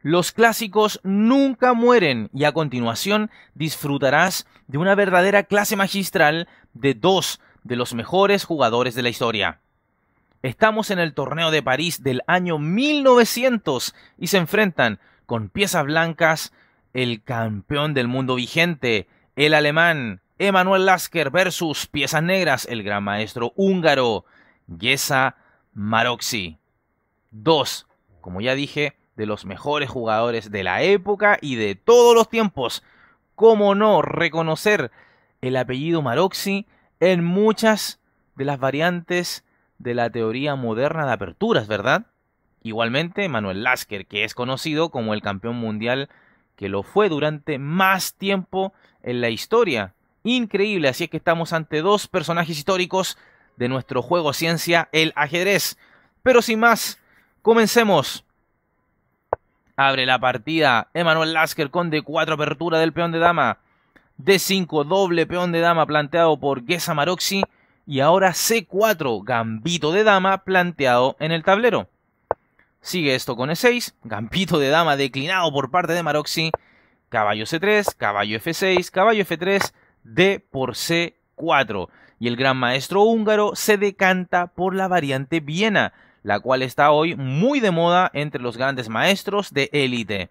Los clásicos nunca mueren y a continuación disfrutarás de una verdadera clase magistral de dos de los mejores jugadores de la historia. Estamos en el torneo de París del año 1900 y se enfrentan con piezas blancas el campeón del mundo vigente, el alemán Emanuel Lasker versus piezas negras, el gran maestro húngaro Géza Maroczy. Dos, como ya dije, de los mejores jugadores de la época y de todos los tiempos. ¿Cómo no reconocer el apellido Maroczy en muchas de las variantes de la teoría moderna de aperturas, verdad? Igualmente, Manuel Lasker, que es conocido como el campeón mundial que lo fue durante más tiempo en la historia. Increíble, así es que estamos ante dos personajes históricos de nuestro juego ciencia, el ajedrez. Pero sin más, comencemos. Abre la partida Emanuel Lasker con D4 apertura del peón de dama. D5 doble peón de dama planteado por Géza Maroczy. Y ahora C4 gambito de dama planteado en el tablero. Sigue esto con E6, gambito de dama declinado por parte de Maroczy. Caballo C3, caballo F6, caballo F3, D por C4. Y el gran maestro húngaro se decanta por la variante Viena, la cual está hoy muy de moda entre los grandes maestros de élite.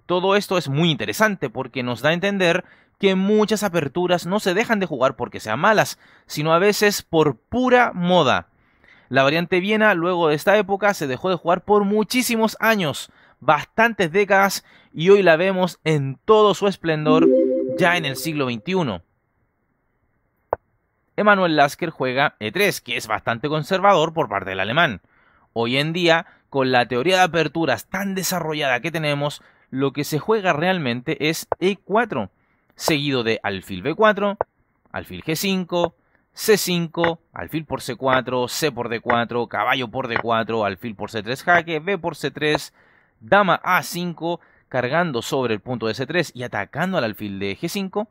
Todo esto es muy interesante porque nos da a entender que muchas aperturas no se dejan de jugar porque sean malas, sino a veces por pura moda. La variante Viena luego de esta época se dejó de jugar por muchísimos años, bastantes décadas, y hoy la vemos en todo su esplendor ya en el siglo XXI. Emanuel Lasker juega E3, que es bastante conservador por parte del alemán. Hoy en día, con la teoría de aperturas tan desarrollada que tenemos, lo que se juega realmente es E4, seguido de alfil B4, alfil G5, C5, alfil por C4, C por D4, caballo por D4, alfil por C3 jaque, B por C3, dama A5, cargando sobre el punto de C3 y atacando al alfil de G5.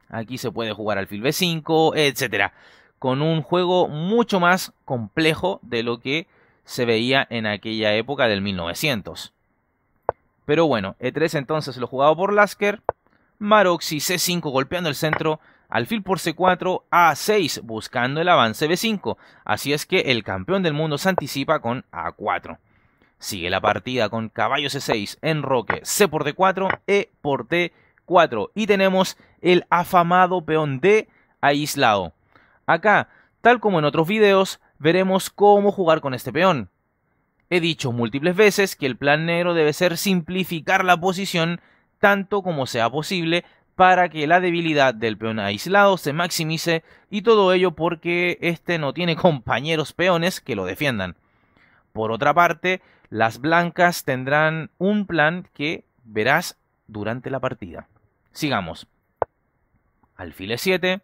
Aquí se puede jugar alfil B5, etc. Con un juego mucho más complejo de lo que se veía en aquella época del 1900. Pero bueno, E3 entonces lo jugado por Lasker. Maroczy C5 golpeando el centro. Alfil por C4, A6 buscando el avance B5. Así es que el campeón del mundo se anticipa con A4. Sigue la partida con caballo C6, enroque, C por D4, E por D4. Y tenemos el afamado peón D aislado. Acá, tal como en otros videos, veremos cómo jugar con este peón. He dicho múltiples veces que el plan negro debe ser simplificar la posición tanto como sea posible para que la debilidad del peón aislado se maximice, y todo ello porque este no tiene compañeros peones que lo defiendan. Por otra parte, las blancas tendrán un plan que verás durante la partida. Sigamos. Alfil E7,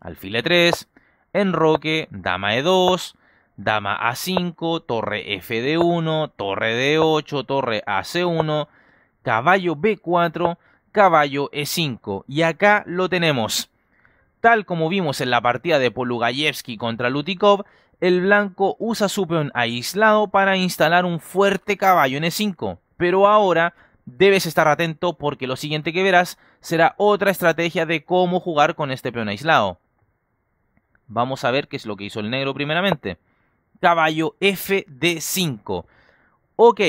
alfil E3, enroque, dama E2, dama A5, torre FD1, torre D8, torre AC1, caballo B4, caballo E5. Y acá lo tenemos. Tal como vimos en la partida de Polugayevsky contra Lutikov, el blanco usa su peón aislado para instalar un fuerte caballo en E5. Pero ahora debes estar atento porque lo siguiente que verás será otra estrategia de cómo jugar con este peón aislado. Vamos a ver qué es lo que hizo el negro primeramente. Caballo FD5. Ok,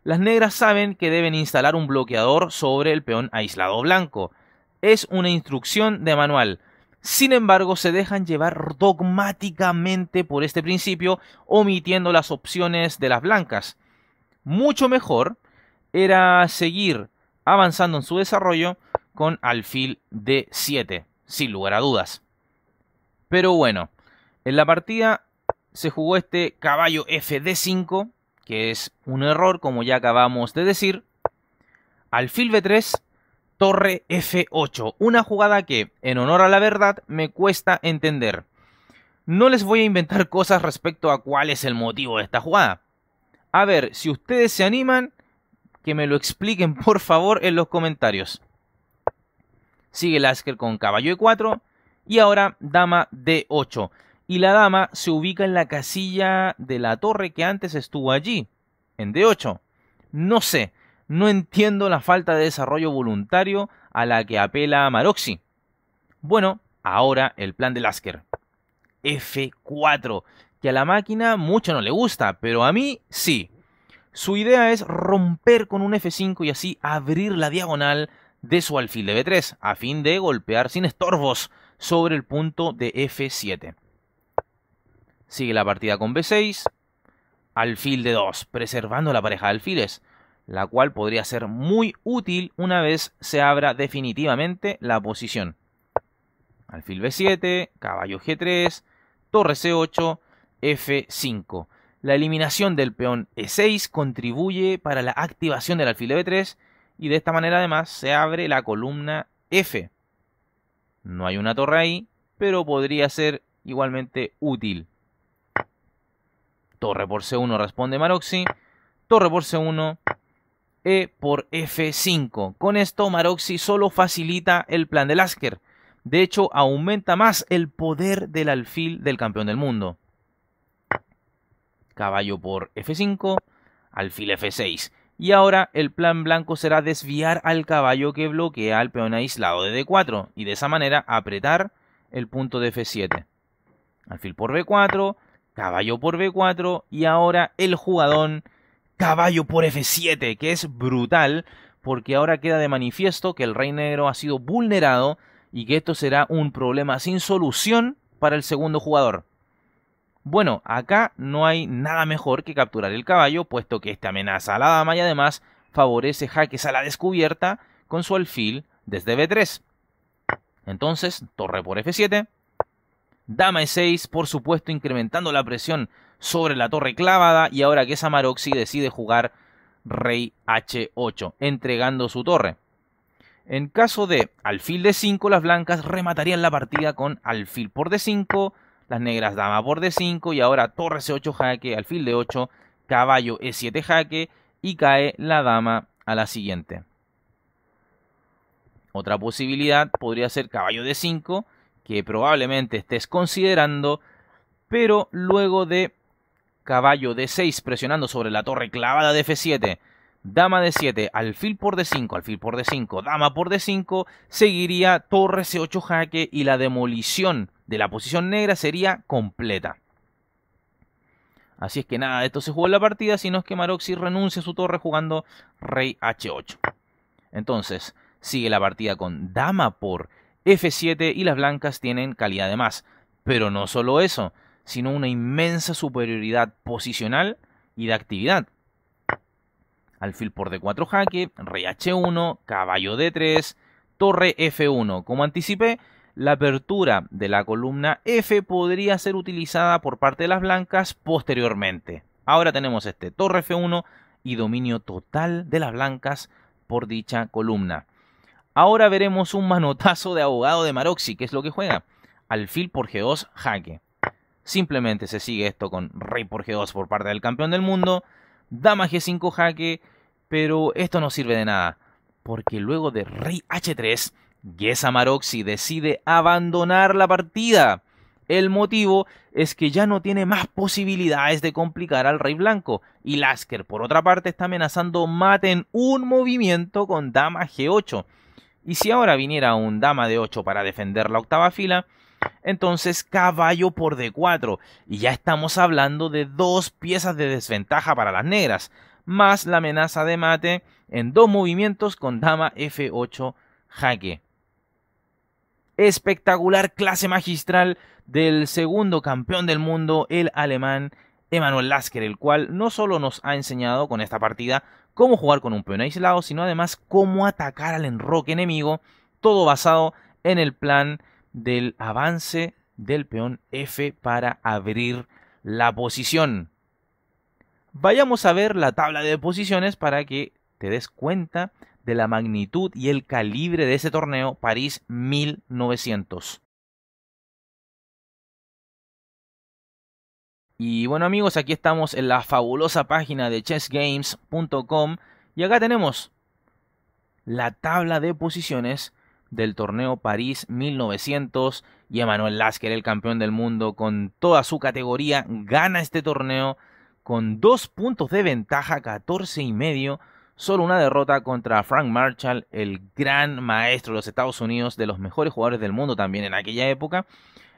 las negras saben que deben instalar un bloqueador sobre el peón aislado blanco. Es una instrucción de manual. Sin embargo, se dejan llevar dogmáticamente por este principio, omitiendo las opciones de las blancas. Mucho mejor era seguir avanzando en su desarrollo con alfil D7, sin lugar a dudas. Pero bueno, en la partida se jugó este caballo FD5, que es un error, como ya acabamos de decir. Alfil B3, torre F8, una jugada que, en honor a la verdad, me cuesta entender. No les voy a inventar cosas respecto a cuál es el motivo de esta jugada. A ver, si ustedes se animan, que me lo expliquen por favor en los comentarios. Sigue Lasker con caballo E4 y ahora dama D8. Y la dama se ubica en la casilla de la torre que antes estuvo allí, en D8. No sé, No entiendo la falta de desarrollo voluntario a la que apela Maroczy. Bueno, ahora el plan de Lasker. F4, que a la máquina mucho no le gusta, pero a mí sí. Su idea es romper con un F5 y así abrir la diagonal de su alfil de B3, a fin de golpear sin estorbos sobre el punto de F7. Sigue la partida con B6, alfil de 2, preservando la pareja de alfiles, la cual podría ser muy útil una vez se abra definitivamente la posición. Alfil B7, caballo G3, torre C8, F5. La eliminación del peón E6 contribuye para la activación del alfil de B3 y de esta manera además se abre la columna F. No hay una torre ahí, pero podría ser igualmente útil. Torre por C1 responde Maroczy, torre por C1, E por F5. Con esto Maroczy solo facilita el plan de Lasker. De hecho, aumenta más el poder del alfil del campeón del mundo. Caballo por F5, alfil F6. Y ahora el plan blanco será desviar al caballo que bloquea al peón aislado de D4 y de esa manera apretar el punto de F7. Alfil por B4, caballo por B4 y ahora el jugadón caballo por F7, que es brutal porque ahora queda de manifiesto que el rey negro ha sido vulnerado y que esto será un problema sin solución para el segundo jugador. Bueno, acá no hay nada mejor que capturar el caballo, puesto que este amenaza a la dama y además favorece jaques a la descubierta con su alfil desde B3. Entonces, torre por F7, dama E6, por supuesto incrementando la presión sobre la torre clavada, y ahora que es Maroczy decide jugar rey H8, entregando su torre. En caso de alfil D5, las blancas rematarían la partida con alfil por D5, las negras dama por D5 y ahora torre C8 jaque, alfil D8, caballo E7 jaque y cae la dama a la siguiente. Otra posibilidad podría ser caballo D5, que probablemente estés considerando, pero luego de caballo D6 presionando sobre la torre clavada de F7, dama D7, alfil por D5, dama por D5, seguiría torre C8 jaque y la demolición de la posición negra sería completa. Así es que nada de esto se jugó en la partida, sino es que Maroczy renuncia a su torre jugando rey H8. Entonces, sigue la partida con dama por F7 y las blancas tienen calidad de más. Pero no solo eso, sino una inmensa superioridad posicional y de actividad. Alfil por D4 jaque, rey H1, caballo D3, torre F1. Como anticipé, la apertura de la columna F podría ser utilizada por parte de las blancas posteriormente. Ahora tenemos este torre F1 y dominio total de las blancas por dicha columna. Ahora veremos un manotazo de abogado de Maroczy, que es lo que juega. Alfil por G2 jaque. Simplemente se sigue esto con rey por G2 por parte del campeón del mundo, dama G5 jaque, pero esto no sirve de nada, porque luego de rey H3, Geza Maroczy decide abandonar la partida. El motivo es que ya no tiene más posibilidades de complicar al rey blanco, y Lasker por otra parte está amenazando mate en un movimiento con dama G8. Y si ahora viniera un dama D8 para defender la octava fila, entonces caballo por D4, y ya estamos hablando de dos piezas de desventaja para las negras, más la amenaza de mate en dos movimientos con dama F8 jaque. Espectacular clase magistral del segundo campeón del mundo, el alemán Emanuel Lasker, el cual no solo nos ha enseñado con esta partida cómo jugar con un peón aislado, sino además cómo atacar al enroque enemigo, todo basado en el plan del avance del peón F para abrir la posición. Vayamos a ver la tabla de posiciones para que te des cuenta de la magnitud y el calibre de ese torneo París 1900. Y bueno amigos, aquí estamos en la fabulosa página de chessgames.com y acá tenemos la tabla de posiciones del torneo París 1900 y Emanuel Lasker, el campeón del mundo con toda su categoría, gana este torneo con 2 puntos de ventaja, 14,5 solo una derrota contra Frank Marshall, el gran maestro de los Estados Unidos, de los mejores jugadores del mundo también en aquella época.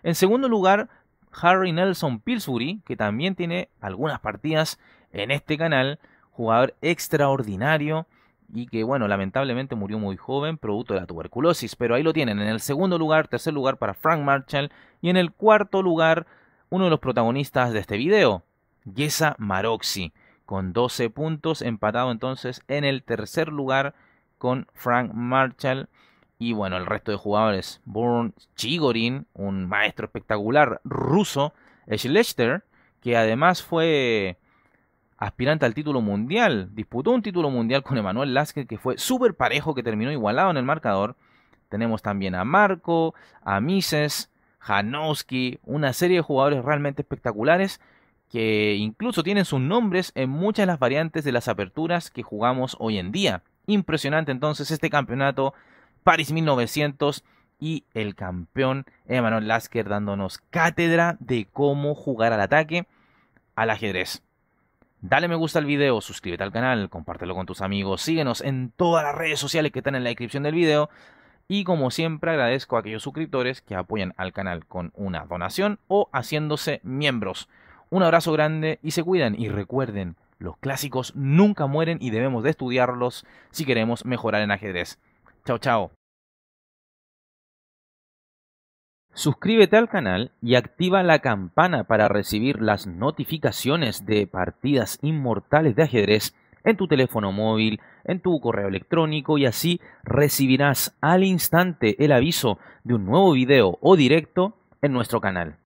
En segundo lugar, Harry Nelson Pillsbury, que también tiene algunas partidas en este canal, jugador extraordinario y que, bueno, lamentablemente murió muy joven producto de la tuberculosis, pero ahí lo tienen, en el segundo lugar, tercer lugar para Frank Marshall, y en el cuarto lugar, uno de los protagonistas de este video, Geza Maroczy, con 12 puntos, empatado entonces en el tercer lugar con Frank Marshall. Y bueno, el resto de jugadores, Born Chigorin, un maestro espectacular ruso, Schlechter, que además fue aspirante al título mundial, disputó un título mundial con Emanuel Lasker, que fue súper parejo, que terminó igualado en el marcador. Tenemos también a Marco, a Mises, Janowski, una serie de jugadores realmente espectaculares que incluso tienen sus nombres en muchas de las variantes de las aperturas que jugamos hoy en día. Impresionante entonces este campeonato Paris 1900 y el campeón Emanuel Lasker dándonos cátedra de cómo jugar al ataque al ajedrez. Dale me gusta al video, suscríbete al canal, compártelo con tus amigos, síguenos en todas las redes sociales que están en la descripción del video. Y como siempre agradezco a aquellos suscriptores que apoyan al canal con una donación o haciéndose miembros. Un abrazo grande y se cuidan, y recuerden, los clásicos nunca mueren y debemos de estudiarlos si queremos mejorar en ajedrez. Chao, chao. Suscríbete al canal y activa la campana para recibir las notificaciones de partidas inmortales de ajedrez en tu teléfono móvil, en tu correo electrónico, y así recibirás al instante el aviso de un nuevo video o directo en nuestro canal.